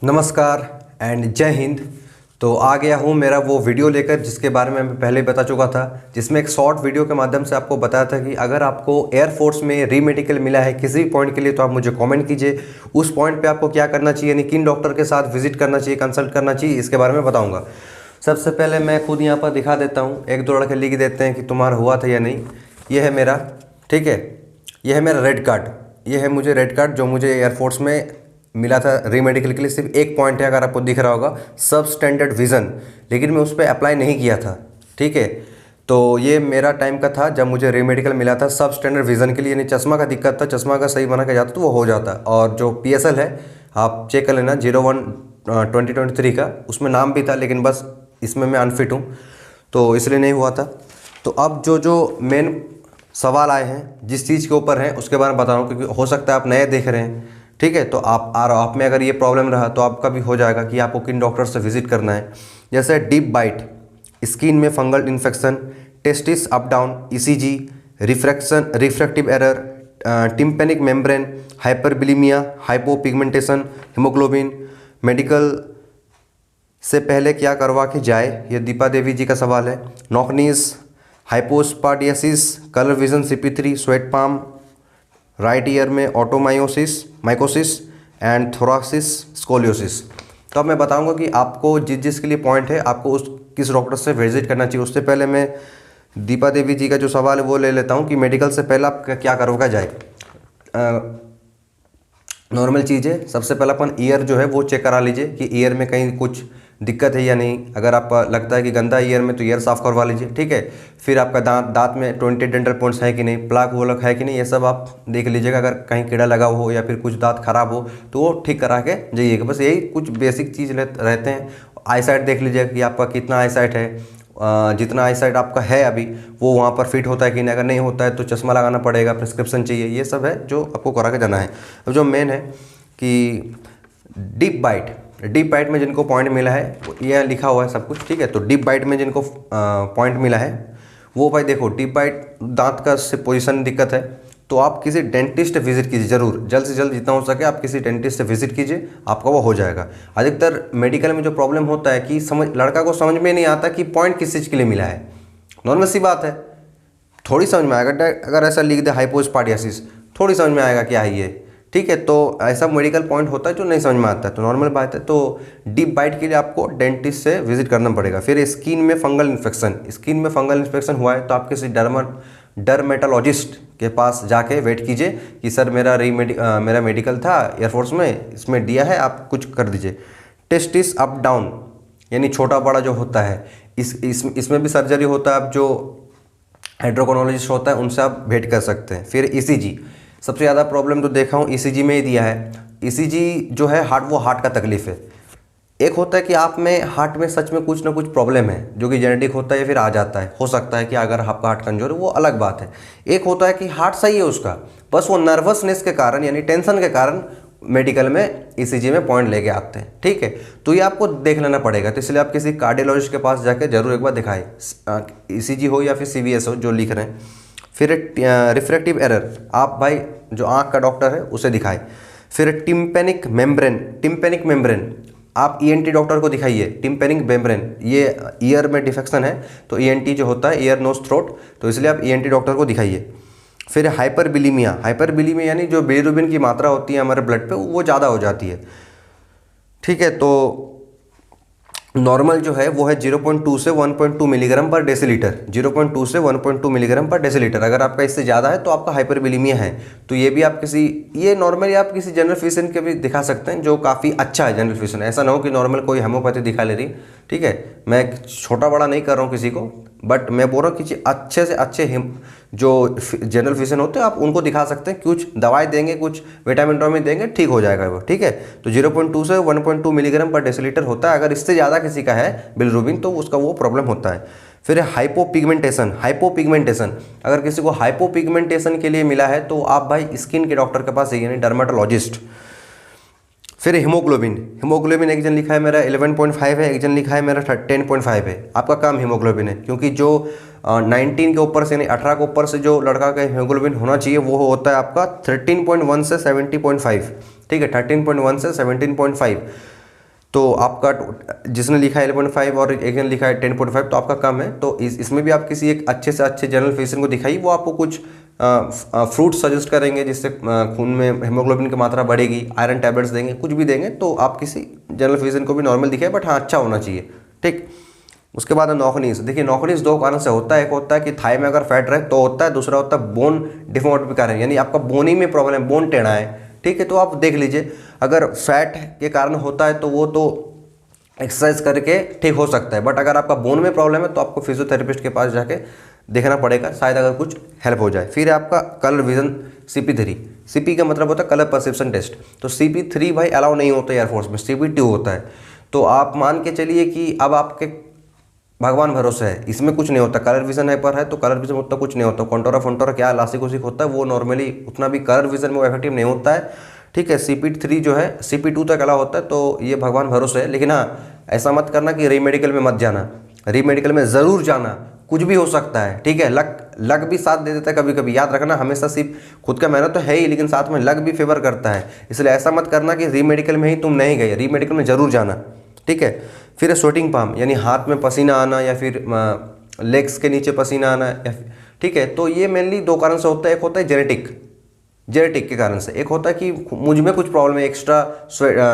नमस्कार एंड जय हिंद। तो आ गया हूँ मेरा वो वीडियो लेकर जिसके बारे में मैं पहले बता चुका था, जिसमें एक शॉर्ट वीडियो के माध्यम से आपको बताया था कि अगर आपको एयरफोर्स में रीमेडिकल मिला है किसी भी पॉइंट के लिए तो आप मुझे कमेंट कीजिए। उस पॉइंट पे आपको क्या करना चाहिए, यानी किन डॉक्टर के साथ विजिट करना चाहिए, कंसल्ट करना चाहिए, इसके बारे में बताऊँगा। सबसे पहले मैं खुद यहाँ पर दिखा देता हूँ, एक दो लड़के लिख देते हैं कि तुम्हारा हुआ था या नहीं। ये है मेरा, ठीक है, ये है मेरा रेड कार्ड, ये है मुझे रेड कार्ड जो मुझे एयरफोर्स में मिला था रीमेडिकल के लिए। सिर्फ एक पॉइंट है, अगर आपको दिख रहा होगा, सब स्टैंडर्ड विज़न, लेकिन मैं उस पर अप्लाई नहीं किया था, ठीक है। तो ये मेरा टाइम का था जब मुझे रीमेडिकल मिला था सब स्टैंडर्ड विज़न के लिए, यानी चश्मा का दिक्कत था, चश्मा का सही बना के जाता तो वो हो जाता। और जो PSL है आप चेक कर लेना 01/2023 का, उसमें नाम भी था, लेकिन बस इसमें मैं अनफिट हूँ तो इसलिए नहीं हुआ था। तो अब जो मेन सवाल आए हैं जिस चीज़ के ऊपर हैं उसके बारे में बता रहा हूँ, क्योंकि हो सकता है आप नए देख रहे हैं, ठीक है। तो आप में अगर ये प्रॉब्लम रहा तो आपका भी हो जाएगा कि आपको किन डॉक्टर से विजिट करना है। जैसे डीप बाइट, स्किन में fungal infection, testis up down, ECG, refractive error, tympanic membrane, hyperbilirubinemia, hypopigmentation, haemoglobin, medical से पहले क्या करवा के जाए, ये दीपा देवी जी का सवाल है। Knock knees, hypospadias, colour vision, CP3, sweat palm, right ear में माइकोसिस एंड थोरासिस स्कोलियोसिस। तो अब मैं बताऊंगा कि आपको जिसके लिए पॉइंट है आपको उस किस डॉक्टर से विजिट करना चाहिए। उससे पहले मैं दीपा देवी जी का जो सवाल है वो ले लेता हूं कि मेडिकल से पहले आप क्या करवा जाए। नॉर्मल चीज़ है, सबसे पहले अपन ईयर जो है वो चेक करा लीजिए कि ईयर में कहीं कुछ दिक्कत है या नहीं। अगर आपका लगता है कि गंदा ईयर में तो ईयर साफ़ करवा लीजिए, ठीक है। फिर आपका दांत में 20 डेंटल पॉइंट्स है कि नहीं, प्लाक वोलक है कि नहीं, ये सब आप देख लीजिएगा। अगर कहीं कीड़ा लगा हो या फिर कुछ दांत खराब हो तो वो ठीक करा के जाइएगा। बस यही कुछ बेसिक चीज़ रहते हैं। आई साइट देख लीजिएगा कि आपका कितना आई साइट है, जितना आई साइट आपका है अभी वो वहाँ पर फिट होता है कि नहीं। अगर नहीं होता है तो चश्मा लगाना पड़ेगा, प्रिस्क्रिप्शन चाहिए, ये सब है जो आपको करा के जाना है। अब जो मेन है कि डीप बाइट में जिनको पॉइंट मिला है ये लिखा हुआ है सब कुछ, ठीक है। तो डीप बाइट में जिनको पॉइंट मिला है वो भाई देखो, डीप बाइट दांत का से पोजीशन दिक्कत है तो आप किसी डेंटिस्ट विजिट कीजिए ज़रूर, जल्द से जल्द जितना हो सके आप किसी डेंटिस्ट से विजिट कीजिए, आपका वो हो जाएगा। अधिकतर मेडिकल में जो प्रॉब्लम होता है कि लड़का को समझ में नहीं आता कि पॉइंट किस चीज़ के लिए मिला है। नॉर्मल सी बात है, थोड़ी समझ में आएगा। अगर ऐसा लिख दे हाइपोस्पाडियासिस, थोड़ी समझ में आएगा क्या है ये, ठीक है। तो ऐसा मेडिकल पॉइंट होता है जो नहीं समझ में आता है, तो नॉर्मल बात है। तो डीप बाइट के लिए आपको डेंटिस्ट से विजिट करना पड़ेगा। फिर स्किन में फंगल इन्फेक्शन हुआ है तो आप किसी डर्मेटोलॉजिस्ट के पास जाके वेट कीजिए कि सर मेरा मेडिकल था एयरफोर्स में, इसमें दिया है, आप कुछ कर दीजिए। टेस्टिस अप डाउन यानी छोटा बड़ा जो होता है इसमें भी सर्जरी होता है। आप जो हाइड्रोकोनोलॉजिस्ट होता है उनसे आप भेंट कर सकते हैं। फिर ECG, सबसे ज़्यादा प्रॉब्लम तो देखा हूँ ECG में ही दिया है। ECG जो है हार्ट का तकलीफ़ है। एक होता है कि आप में हार्ट में सच में कुछ ना कुछ प्रॉब्लम है जो कि जेनेटिक होता है या फिर आ जाता है, हो सकता है कि अगर आपका हार्ट कमजोर है वो अलग बात है। एक होता है कि हार्ट सही है उसका, बस वो नर्वसनेस के कारण यानी टेंशन के कारण मेडिकल में ECG में पॉइंट लेके आते हैं, ठीक है। तो ये आपको देख लेना पड़ेगा, तो इसलिए आप किसी कार्डियोलॉजिस्ट के पास जाके जरूर एक बार दिखाएं, ECG हो या फिर CVS हो जो लिख रहे हैं। फिर रिफ्रैक्टिव एरर आप भाई जो आँख का डॉक्टर है उसे दिखाएं। फिर टिम्पेनिक मेम्ब्रेन आप ENT डॉक्टर को दिखाइए। टिम्पेनिक मेम्ब्रेन ये ईयर में डिफेक्शन है तो ENT जो होता है ईयर नोज थ्रोट, तो इसलिए आप ENT डॉक्टर को दिखाइए। फिर हाइपरबिलीमिया यानी जो बिलिरुबिन की मात्रा होती है हमारे ब्लड पे वो ज़्यादा हो जाती है, ठीक है। तो नॉर्मल जो है वो है 0.2 से 1.2 मिलीग्राम पर डेसीलीटर, 0.2 से 1.2 मिलीग्राम पर डेसीलीटर। अगर आपका इससे ज़्यादा है तो आपका हाइपरबिलीमिया है। तो ये भी आप ये नॉर्मली आप किसी जनरल फिजिशियन के भी दिखा सकते हैं जो काफ़ी अच्छा है जनरल फिजिशियन। ऐसा ना हो कि नॉर्मल कोई होम्योपैथी दिखा ले रही, ठीक है। मैं छोटा बड़ा नहीं कर रहा हूँ किसी को, बट मैं बोल रहा हूँ कि अच्छे से अच्छे जो जनरल फिजिशियन होते हैं आप उनको दिखा सकते हैं। कुछ दवाई देंगे, कुछ विटामिन देंगे, ठीक हो जाएगा वो, ठीक है। तो 0.2 से 1.2 मिलीग्राम पर डेसीलीटर होता है। अगर इससे ज़्यादा किसी का है बिलिरुबिन तो उसका वो प्रॉब्लम होता है। फिर हाइपोपिगमेंटेशन अगर किसी को हाइपोपिगमेंटेशन के लिए मिला है तो आप भाई स्किन के डॉक्टर के पास जाइए, यानी डर्मेटोलॉजिस्ट। फिर हीमोग्लोबिन एक जन लिखा है मेरा 11.5 है, एक जन लिखा है मेरा 10.5 है। आपका काम हीमोग्लोबिन है, क्योंकि जो 19 के ऊपर से यानी 18 के ऊपर से जो लड़का का हीमोग्लोबिन होना चाहिए वो होता है आपका 13.1 से 70.5, ठीक है, 13.1 से 17.5। तो आपका जिसने लिखा है 11.5 और एक ने लिखा है 10.5, तो आपका कम है। तो इसमें भी आप किसी एक अच्छे से अच्छे जनरल फिजिशियन को दिखाइए, वो आपको कुछ फ्रूट सजेस्ट करेंगे जिससे खून में हीमोग्लोबिन की मात्रा बढ़ेगी, आयरन टैबलेट्स देंगे, कुछ भी देंगे। तो आप किसी जनरल फिजिशियन को भी नॉर्मल दिखाए, बट हाँ अच्छा होना चाहिए, ठीक। उसके बाद नॉकनीस। देखिए नॉकनीस दो कारण से होता है, एक होता है कि थाई में अगर फैट रहे तो होता है, दूसरा होता है बोन डिफॉर्मिटी के कारण, यानी आपका बोनी में प्रॉब्लम है, बोन टेढ़ा है, ठीक है। तो आप देख लीजिए, अगर फैट के कारण होता है तो वो तो एक्सरसाइज करके ठीक हो सकता है, बट अगर आपका बोन में प्रॉब्लम है तो आपको फिजियोथेरेपिस्ट के पास जाके देखना पड़ेगा, शायद अगर कुछ हेल्प हो जाए। फिर है आपका कलर विजन CP3। CP का मतलब होता है कलर परसेप्शन टेस्ट। तो CP3 भाई अलाउ नहीं होता है एयरफोर्स में, CP2 होता है। तो आप मान के चलिए कि अब आपके भगवान भरोसे है, इसमें कुछ नहीं होता। कलर विजन है पर है तो कलर विजन उतना कुछ नहीं होता। कॉन्टोरा फोन्टोरा क्या लासिक उसिक होता है वो नॉर्मली उतना भी कलर विजन में इफेक्टिव नहीं होता है, ठीक है। CP3 जो है, CP2 तक अलाउ होता है, तो ये भगवान भरोसे है। लेकिन हाँ ऐसा मत करना कि रीमेडिकल में मत जाना, रीमेडिकल में ज़रूर जाना, कुछ भी हो सकता है, ठीक है। लक भी साथ दे देता है कभी कभी, याद रखना हमेशा। सिर्फ खुद का मेहनत तो है ही, लेकिन साथ में लक भी फेवर करता है। इसलिए ऐसा मत करना कि रीमेडिकल में ही तुम नहीं गए, रीमेडिकल में ज़रूर जाना, ठीक है। फिर स्वेटिंग पाम, यानी हाथ में पसीना आना या फिर लेग्स के नीचे पसीना आना, ठीक है। तो ये मेनली दो कारण से होता है। एक होता है जेनेटिक के कारण से, एक होता है कि मुझ में कुछ प्रॉब्लम है, एक्स्ट्रा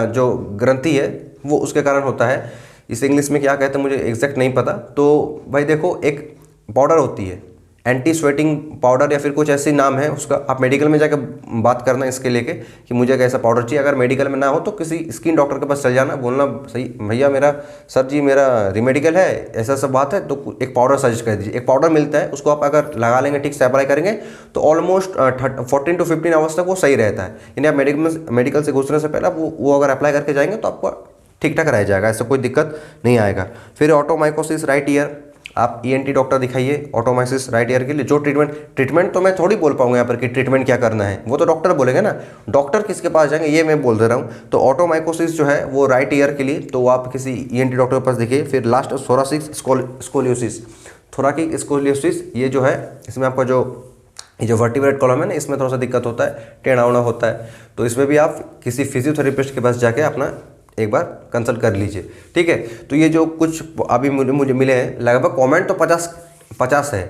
जो ग्रंथि है वो उसके कारण होता है। इसे इंग्लिश में क्या कहते हैं मुझे एग्जैक्ट नहीं पता। तो भाई देखो, एक पाउडर होती है एंटी स्वेटिंग पाउडर या फिर कुछ ऐसी नाम है उसका, आप मेडिकल में जाकर बात करना इसके लेके कि मुझे कैसा पाउडर चाहिए। अगर मेडिकल में ना हो तो किसी स्किन डॉक्टर के पास चल जाना, बोलना सही भैया मेरा सर जी मेरा रीमेडिकल है, ऐसा सब बात है, तो एक पाउडर सजेस्ट कर दीजिए। एक पाउडर मिलता है, उसको आप अगर लगा लेंगे, ठीक से अप्लाई करेंगे तो ऑलमोस्ट 14 to 15 आवर्स तक वो सही रहता है। यानी आप मेडिकल से घुसने से पहले वो अगर अप्लाई करके जाएंगे तो आपको ठीक ठाक रह जाएगा, ऐसा कोई दिक्कत नहीं आएगा। फिर ऑटोमाइकोसिस राइट ईयर, आप ENT डॉक्टर दिखाइए ऑटोमाइसिस राइट ईयर के लिए। जो ट्रीटमेंट तो मैं थोड़ी बोल पाऊंगा यहाँ पर कि ट्रीटमेंट क्या करना है, वो तो डॉक्टर बोलेंगे ना। डॉक्टर किसके पास जाएंगे ये मैं बोल दे रहा हूँ। तो ऑटोमाइकोसिस जो है वो राइट ईयर के लिए, तो आप किसी ENT डॉक्टर के पास देखिए। फिर लास्ट थोरासिक स्कोलियोसिस, थोराकिक स्कोलियोसिस, ये जो है इसमें आपका ये जो वर्टिब्रेट कॉलम है ना, इसमें थोड़ा सा दिक्कत होता है, टेढ़ा होना होता है। तो इसमें भी आप किसी फिजियोथेरेपिस्ट के पास जाके अपना एक बार कंसल्ट कर लीजिए, ठीक है। तो ये जो कुछ अभी मुझे मिले हैं, लगभग कमेंट तो 50 है।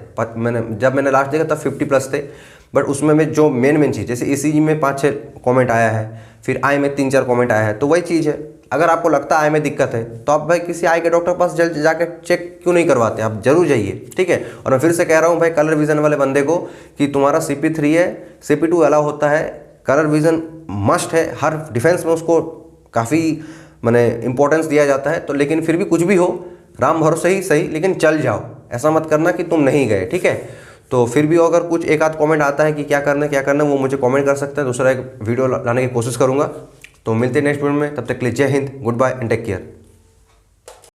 जब मैंने लास्ट देखा तब 50+ थे, बट उसमें में जो मेन चीज़, जैसे ECG में 5-6 कमेंट आया है, फिर आई में 3-4 कमेंट आया है। तो वही चीज़ है, अगर आपको लगता है आई में दिक्कत है तो आप भाई किसी आई के डॉक्टर के पास जल्द जाकर चेक क्यों नहीं करवाते, आप जरूर जाइए, ठीक है। और मैं फिर से कह रहा हूँ भाई, कलर विजन वाले बंदे को कि तुम्हारा CP3 है, CP2 अलाउ होता है, कलर विजन मस्ट है। हर डिफेंस में उसको काफ़ी मैंने इंपॉर्टेंस दिया जाता है। तो लेकिन फिर भी कुछ भी हो, राम भरोसे ही सही, लेकिन चल जाओ, ऐसा मत करना कि तुम नहीं गए, ठीक है। तो फिर भी अगर कुछ एक आध कमेंट आता है कि क्या करना है वो मुझे कमेंट कर सकते हैं, दूसरा एक वीडियो लाने की कोशिश करूँगा। तो मिलते हैं नेक्स्ट वीडियो में, तब तक के लिए Jai Hind, goodbye and take care.